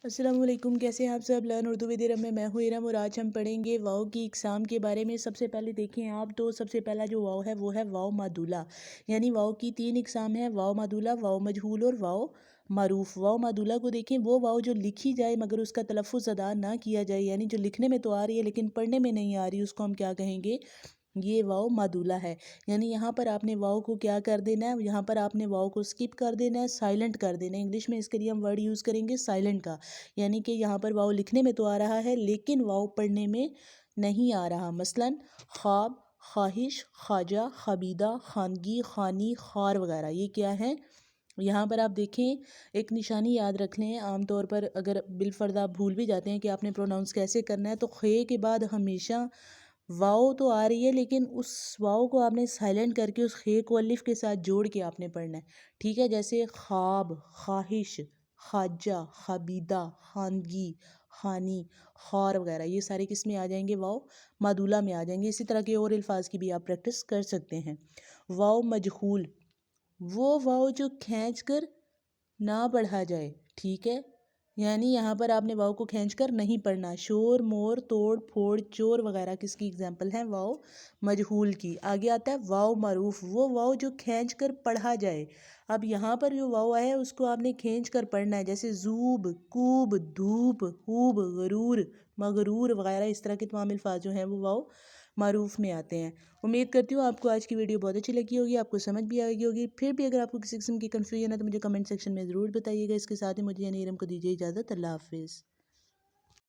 अस्सलाम वालेकुम। कैसे हैं आप सब। लर्न उर्दू विद इरम में मैं हूँ इरम और आज हम पढ़ेंगे वाव की इकसाम के बारे में। सबसे पहले देखें आप, तो सबसे पहला जो वाव है वो है वाव मादुला। यानी वाव की तीन इकसाम है, वाव मादुला, वाव मजहूल और वाव मारूफ। वाव मादुला को देखें, वो वाव जो लिखी जाए मगर उसका तलफ़ुज़ अदा ना किया जाए, यानी जो लिखने में तो आ रही है लेकिन पढ़ने में नहीं आ रही, उसको हम क्या कहेंगे, ये वाव मादुला है। यानी यहाँ पर आपने वाव को क्या कर देना है, यहाँ पर आपने वाव को स्किप कर देना है, साइलेंट कर देना है। इंग्लिश में इसके लिए हम वर्ड यूज़ करेंगे साइलेंट का। यानी कि यहाँ पर वाव लिखने में तो आ रहा है लेकिन वाव पढ़ने में नहीं आ रहा। मसलन ख्वाब, ख्वाहिश, ख्वाजा, खबीदा, खानगी, खानी, खार वगैरह, ये क्या है। यहाँ पर आप देखें, एक निशानी याद रख लें। आमतौर पर अगर बिलफर्द आप भूल भी जाते हैं कि आपने प्रोनाउंस कैसे करना है, तो खे के बाद हमेशा वाव तो आ रही है लेकिन उस वाव को आपने साइलेंट करके उस खे को अलिफ के साथ जोड़ के आपने पढ़ना है। ठीक है, जैसे ख्वाब, ख्वाहिश, खाजा, खबीदा, खानगी, खानी, खार वगैरह, ये सारे किस में आ जाएंगे, वाव मादुला में आ जाएंगे। इसी तरह के और अल्फाज की भी आप प्रैक्टिस कर सकते हैं। वाव मजहूल, वो वाव जो खींच कर ना पढ़ा जाए। ठीक है, यानी यहाँ पर आपने वाव को खींचकर नहीं पढ़ना। शोर, मोर, तोड़ फोड़, चोर वगैरह किसकी एग्जाम्पल है, वाव मजहूल की। आगे आता है वाव मारूफ, वो वाव जो खींचकर पढ़ा जाए। अब यहाँ पर जो वाव है उसको आपने खींचकर पढ़ना है, जैसे जूब, कूब, धूप, खूब, गरूर, मगरूर वगैरह, इस तरह के तमाम अल्फाज जो हैं वो वाव मारूफ में आते हैं। उम्मीद करती हूँ आपको आज की वीडियो बहुत अच्छी लगी होगी, आपको समझ भी आएगी होगी। फिर भी अगर आपको किसी किस्म की कन्फ्यूजन है तो मुझे कमेंट सेक्शन में ज़रूर बताइएगा। इसके साथ ही मुझे यानी इरम को दीजिए इजाज़त। अल्लाह हाफिज़।